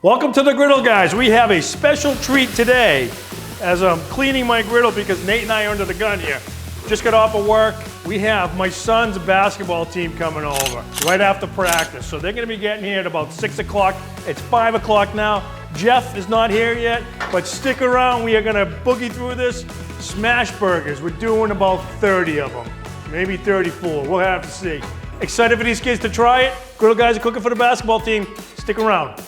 Welcome to the Griddle Guys. We have a special treat today as I'm cleaning my griddle because Nate and I are under the gun here. Just got off of work. We have my son's basketball team coming over right after practice. So they're gonna be getting here at about 6 o'clock. It's 5 o'clock now. Jeff is not here yet, but stick around. We are gonna boogie through this. Smashburgers, we're doing about 30 of them, maybe 34, we'll have to see. Excited for these kids to try it. Griddle Guys are cooking for the basketball team. Stick around.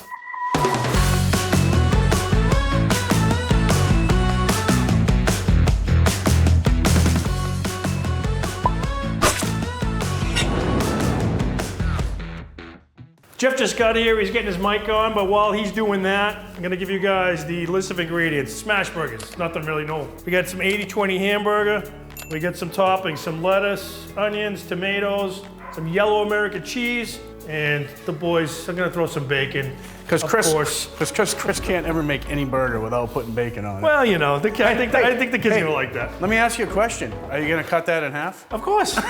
Jeff just got here, he's getting his mic on, but while he's doing that, I'm gonna give you guys the list of ingredients. Smashburgers, nothing really new. We got some 80-20 hamburger, we got some toppings, some lettuce, onions, tomatoes, some yellow American cheese, and the boys, I'm gonna throw some bacon. Because Chris can't ever make any burger without putting bacon on it. Well, you know, I think the kids are gonna like that. Let me ask you a question. Are you gonna cut that in half? Of course. With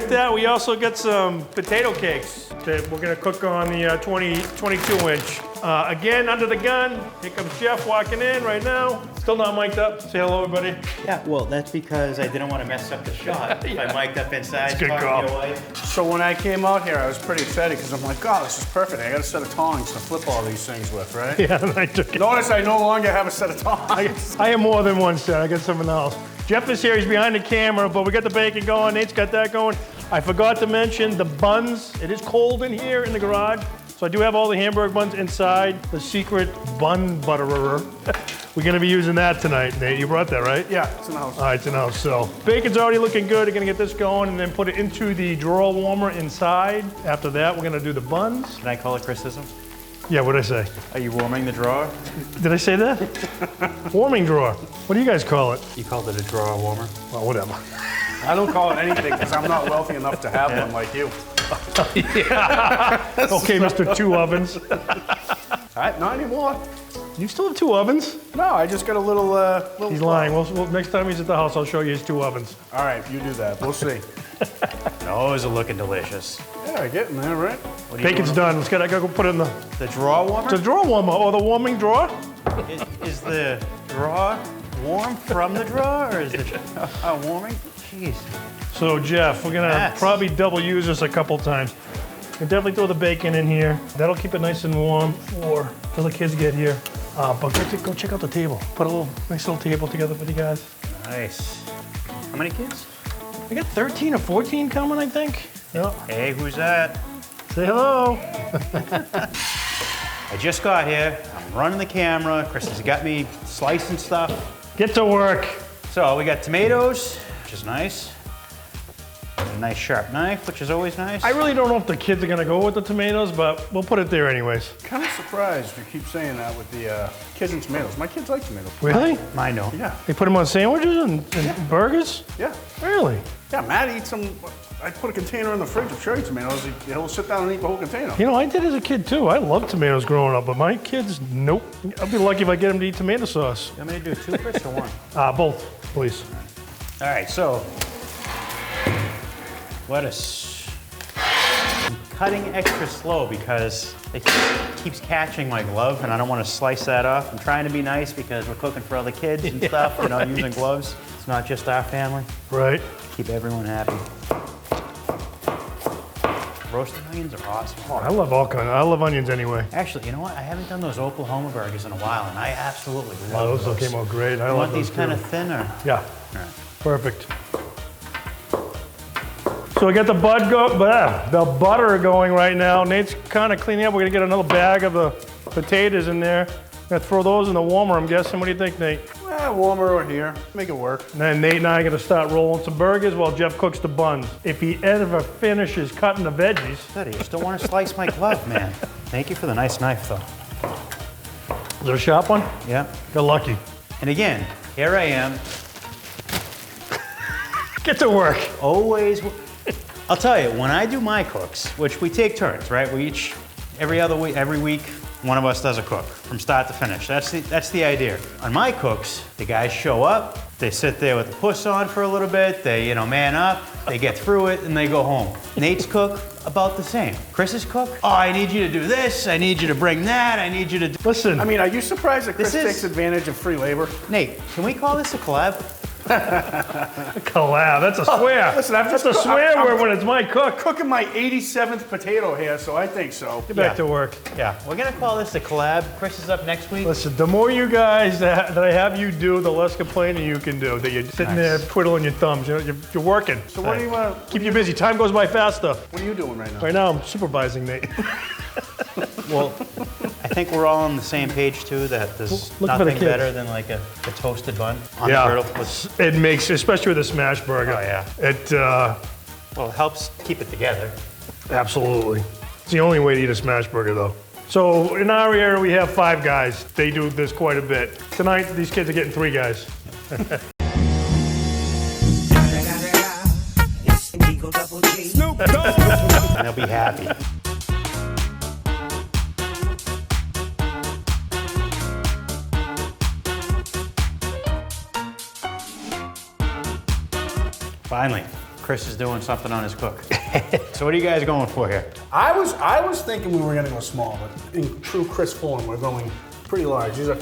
that, we also got some potato cakes that we're gonna cook on the 22-inch. Again, under the gun, here comes Jeff walking in right now. Still not mic'd up. Say hello, everybody. Yeah, well, that's because I didn't want to mess up the shot. If I mic'd up inside, Good call. So when I came out here, I was pretty excited because I'm like, oh, this is perfect. I got a set of tongs to flip all these things with, right? Yeah, and I took it. Notice I no longer have a set of tongs. I have more than one set. I got something else. Jeff is here. He's behind the camera, but we got the bacon going. Nate's got that going. I forgot to mention the buns. It is cold in here in the garage, so I do have all the hamburger buns inside the secret bun butterer. We're gonna be using that tonight, Nate. You brought that, right? Yeah, it's in the house. All right, it's in the house. So bacon's already looking good. We're gonna get this going and then put it into the drawer warmer inside. After that, we're gonna do the buns. Can I call it criticism? Yeah, what'd I say? Are you warming the drawer? Did I say that? Warming drawer. What do you guys call it? You called it a drawer warmer? Well, whatever. I don't call it anything because I'm not wealthy enough to have one like you. Yeah. Okay, Mr. Two Ovens. All right, not anymore. You still have two ovens? No, I just got a little... He's lying. Next time he's at the house, I'll show you his two ovens. All right, you do that. We'll see. Those are looking delicious. Yeah, getting there, right? Bacon's done. I gotta go put it in The drawer warmer? the drawer warmer, or the warming drawer. Is the drawer warm from the drawer, or is it warming? Jeez. So Jeff, we're gonna probably double use this a couple times. We'll definitely throw the bacon in here. That'll keep it nice and warm for till the kids get here. But go check out the table. Put a nice little table together for you guys. Nice. How many kids? I got 13 or 14 coming, I think. Yeah. Hey, who's that? Say hello. I just got here. I'm running the camera. Chris has got me slicing stuff. Get to work. So we got tomatoes, which is nice. A nice sharp knife, which is always nice. I really don't know if the kids are gonna go with the tomatoes, but we'll put it there anyways. Kind of surprised you keep saying that with the kids and tomatoes. My kids like tomatoes. Really? I know. Yeah. They put them on sandwiches and burgers? Yeah. Really? Yeah, Matt eats them. I put a container in the fridge of cherry tomatoes. He'll sit down and eat the whole container. You know, I did as a kid too. I loved tomatoes growing up, but my kids, nope. I'll be lucky if I get them to eat tomato sauce. You want me to do two, Chris, or one? Both, please. All right, so lettuce. I'm cutting extra slow because it keeps catching my glove, and I don't want to slice that off. I'm trying to be nice because we're cooking for other kids and stuff, you know, using gloves. It's not just our family. Right. Keep everyone happy. Roasted onions are awesome. Oh, I love all kinds. I love onions anyway. Actually, you know what? I haven't done those Oklahoma burgers in a while, and I absolutely love Those came out great. I You love want those these kind too. of thinner? Yeah. All right. Perfect. So I got the butter going right now. Nate's kind of cleaning up. We're gonna get another bag of the potatoes in there. Gonna throw those in the warmer, I'm guessing. What do you think, Nate? Warmer over here. Make it work. And then Nate and I are gonna start rolling some burgers while Jeff cooks the buns. If he ever finishes cutting the veggies. Good, you still want to slice my glove, man. Thank you for the nice knife, though. Is there a sharp one? Yeah. Got lucky. And again, here I am. Get to work. Always. I'll tell you, when I do my cooks, which we take turns, right? We each, every other week, every week, one of us does a cook from start to finish. That's the idea. On my cooks, the guys show up, they sit there with the puss on for a little bit, they man up, they get through it, and they go home. Nate's cook, about the same. Chris's cook, oh, I need you to do this, I need you to bring that, I need you to do... Listen. I mean, are you surprised that Chris takes advantage of free labor? Nate, can we call this a collab? Collab, that's a swear. Listen, that's a swear word when it's my cook. Cooking my 87th potato here, so I think so. Get back to work. Yeah, we're gonna call this a collab. Chris is up next week. Listen, the more you guys that I have you do, the less complaining you can do. That you're sitting there twiddling your thumbs. You're working. So what do you want to... Keep you busy. Time goes by faster. What are you doing right now? Right now, I'm supervising Nate. Well, I think we're all on the same page too, that there's Look for the nothing kids. better than like a toasted bun on the griddle. It makes, especially with a smash burger. Oh, yeah. It, Well, it helps keep it together. absolutely. It's the only way to eat a smash burger though. So in our area, we have 5 guys. They do this quite a bit. Tonight, these kids are getting 3 guys. And they'll be happy. Finally, Chris is doing something on his cook. So what are you guys going for here? I was thinking we were going to go small, but in true Chris form, we're going pretty large. These are,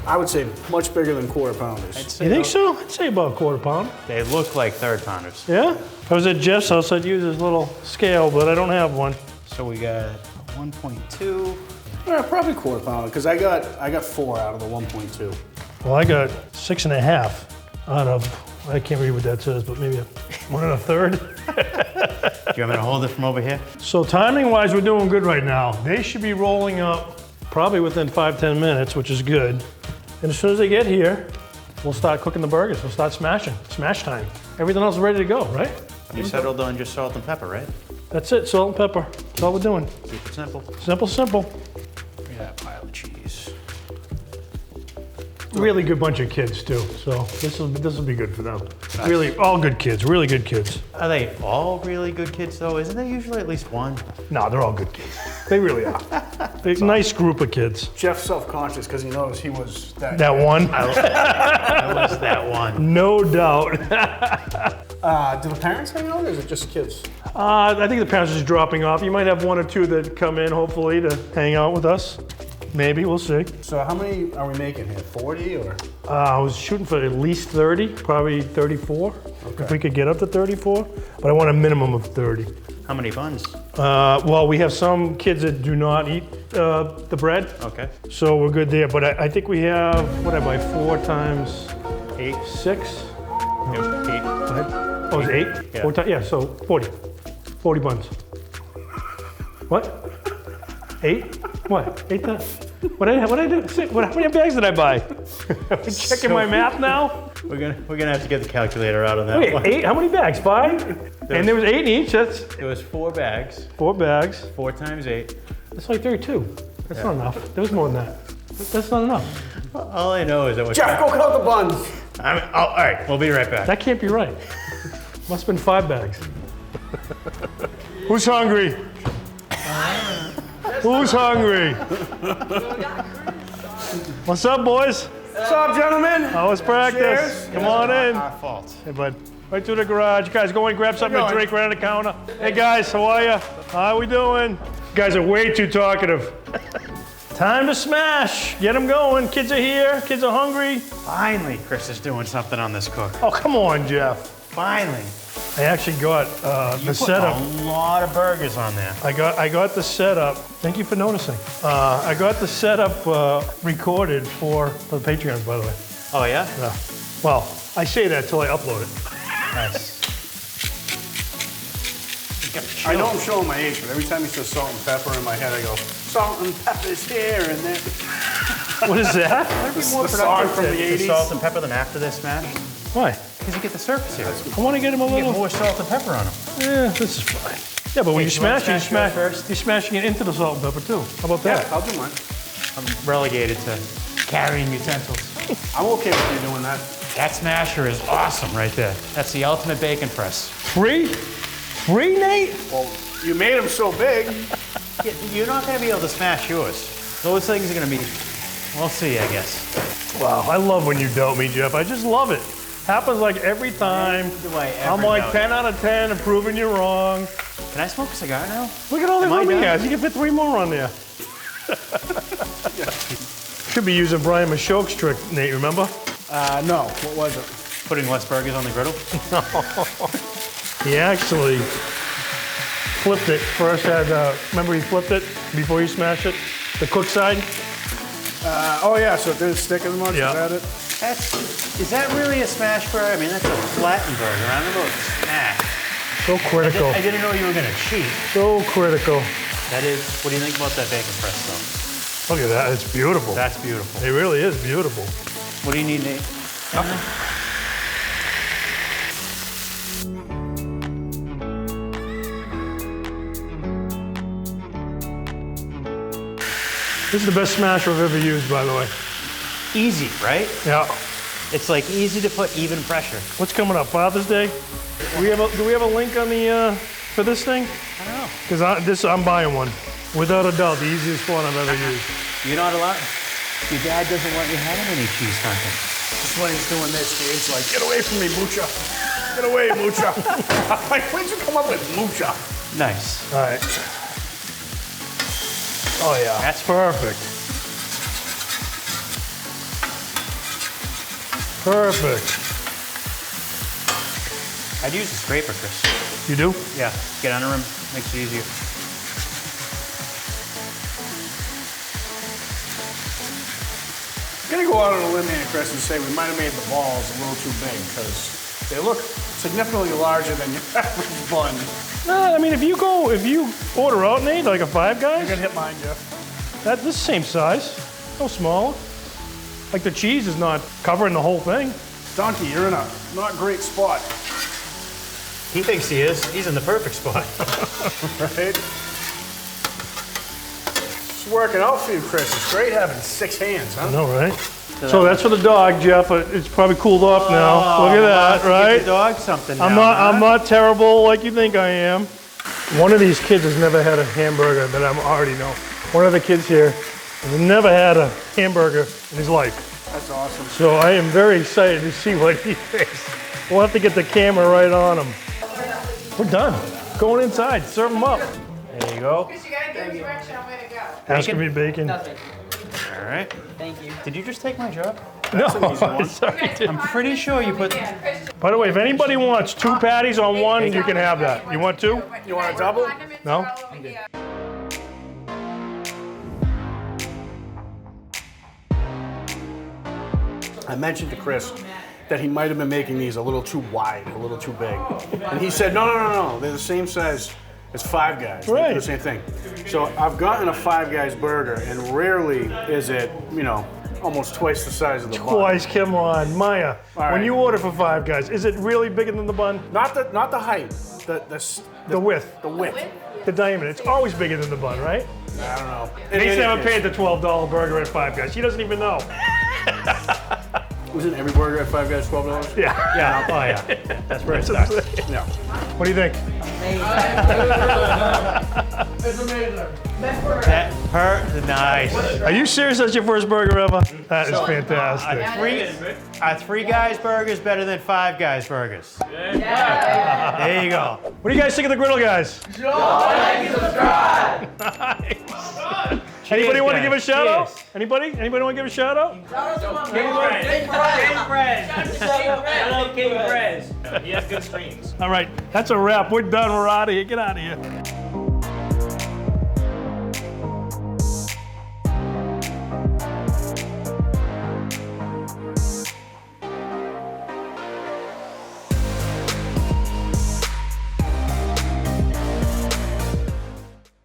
I would say, much bigger than quarter pounders. You think so? I'd say about a quarter pound. They look like third pounders. Yeah? If I was at Jeff's house, I'd use his little scale, but I don't have one. So we got 1.2. Yeah, probably quarter pounder, because I got 4 out of the 1.2. Well, I got 6.5 out of, I can't read what that says, but maybe 1 1/3. Do you want me to hold it from over here? So timing-wise, we're doing good right now. They should be rolling up probably within 5-10 minutes, which is good. And as soon as they get here, we'll start cooking the burgers. We'll start smashing. Smash time. Everything else is ready to go, right? You settled on just salt and pepper, right? That's it, salt and pepper. That's all we're doing. Keep it simple. Simple, simple. Look at that pile of cheese. Really good bunch of kids too, so this will be good for them. Really, all good kids, really good kids. Are they all really good kids though? Isn't there usually at least one? No, they're all good kids. They really are. They're a nice group of kids. Jeff's self-conscious because he knows he was that. That one? I was that one. No doubt. Do the parents hang out, or is it just kids? I think the parents are just dropping off. You might have 1 or 2 that come in, hopefully, to hang out with us. Maybe, we'll see. So how many are we making here? 40 or? I was shooting for at least 30, probably 34. Okay. If we could get up to 34, but I want a minimum of 30. How many buns? Well, we have some kids that do not eat the bread. Okay. So we're good there, but I think we have, what did I buy, 4 times 8, 6? It was 8. Go ahead. Oh, it was 8? Yeah. 4 times, yeah, so 40. 40 buns. What? 8? What? 8 times? What did I do? How many bags did I buy? Checking my math now? We're gonna have to get the calculator out on that Wait, one. 8? How many bags? 5? And there was 8 in each. That's It was 4 bags. 4 bags. 4 times 8. That's like 32. That's not enough. There was more than that. That's not enough. All I know is that we're Jeff, go count the buns. all right, we'll be right back. That can't be right. Must have been 5 bags. Who's hungry? Who's hungry? What's up, boys? What's up, gentlemen? How was practice? Cheers. Come on in. Our fault. Hey, bud. Right to the garage. You guys go in, grab something to going? drink right on the counter. Hey, guys, how are you? How we doing? You guys are way too talkative. Time to smash. Get them going. Kids are here. Kids are hungry. Finally, Chris is doing something on this cook. Oh, come on, Jeff. Finally. I actually got the Put setup. a lot of burgers on there. I got the setup. Thank you for noticing. I got the setup recorded for the Patreons, by the way. Oh yeah? Yeah. Well, I say that till I upload it. Nice. I know I'm showing my age, but every time he says salt and pepper in my head, I go, salt and pepper's here and there. What is that? The song from the The 80s. salt and pepper than after this smash? Why? Because you get the surface here. I want to get him a You get little. more salt and pepper on them. Yeah, this is fine. Yeah, but when you you want smash it, you to smash yours smash. first? You're smashing it into the salt and pepper too. How about that? Yeah, I'll do mine. I'm relegated to carrying utensils. I'm okay with you doing that. That smasher is awesome right there. That's the ultimate bacon press. Free, Nate? Well, you made them so big. You're not going to be able to smash yours. Those things are gonna be, we'll see, I guess. Wow, I love when you doubt me, Jeff. I just love it. Happens like every time. Do I ever I'm like doubt 10 out of 10 and proving you wrong. Can I smoke a cigar now? Look at all the Am I room he done? has. You can fit 3 more on there. Should be using Brian Mashok's trick, Nate, remember? No, what was it? Putting less burgers on the griddle? He actually flipped it. First had, remember he flipped it before you smashed it? The cook side? Oh yeah, so it didn't stick as much, Yeah. is that it? Is that really a smash burger? I mean, that's a flattened burger. I don't know about smash. So critical. I didn't know you were gonna cheat. So critical. That is, what do you think about that bacon press though? Look at that, it's beautiful. That's beautiful. It really is beautiful. What do you need, Nate? This is the best smasher I've ever used, by the way. Easy, right? Yeah. It's like easy to put even pressure. What's coming up? Father's Day? Do we have a link on the for this thing? I don't know. Because I'm buying one, without a doubt, the easiest one I've ever used. You're not allowed. Your dad doesn't want you having any cheese content. That's why he's doing this, He's like, get away from me, Mucha. Get away, Mucha. I'm like, where'd you come up with Mucha? Nice. All right. Oh yeah, That's perfect. Perfect. I'd use a scraper, Chris. You do? Yeah. Get under him. Makes it easier. I'm gonna go out on a limb here, Chris, and say we might have made the balls a little too big because they look significantly larger than your average bun. No, I mean if you order out, Nate, like a Five You're Guys, gonna hit mine, Jeff. this is the same size, no smaller. Like the cheese is not covering the whole thing. Donkey, you're in a not great spot, He thinks he is. He's in the perfect spot. right? It's working out for you, Chris. It's great having 6 hands, huh? I know, right? So that's for the dog, Jeff. It's probably cooled off now. Look at that, right? Give the dog something now, I'm not terrible like you think I am. One of these kids has never had a hamburger that I already know. One of the kids here has never had a hamburger in his life. That's awesome. So I am very excited to see what he thinks. We'll have to get the camera right on him. We're done. Going inside, serve them up. There you go. Chris, you gotta give me direction on where to go. Has to be bacon. Nothing. All right. Thank you. Did you just take my job? No, sorry. I'm pretty sure you put. By the way, if anybody wants 2 patties on one, you can have that. You want 2? You want a double? No? I mentioned to Chris that he might have been making these a little too wide, a little too big. And he said, no, they're the same size as Five Guys. They do Right. the same thing. So I've gotten a Five Guys burger, and rarely is it, almost twice the size of the bun. Twice, come on, Maya. All When right. you order for Five Guys, is it really bigger than the bun? Not the height, the The width, the width. the diameter. It's always bigger than the bun, right? I don't know. Nate's never paid the $12 burger at Five Guys. He doesn't even know. Wasn't every burger at Five Guys $12? Yeah. Yeah. Oh yeah. That's where it That's starts. what I'm saying. No. What do you think? Nice. Are you serious? That's your first burger ever? That is fantastic. Are 3 Guys burgers better than 5 Guys burgers? There you go. What do you guys think of the Griddle Guys? Nice. Anybody want to give a shout out? Cheers. Anybody? Anybody want to give a shout out? King Prez. He has good streams. All right, that's a wrap. We're done. We're out of here. Get out of here.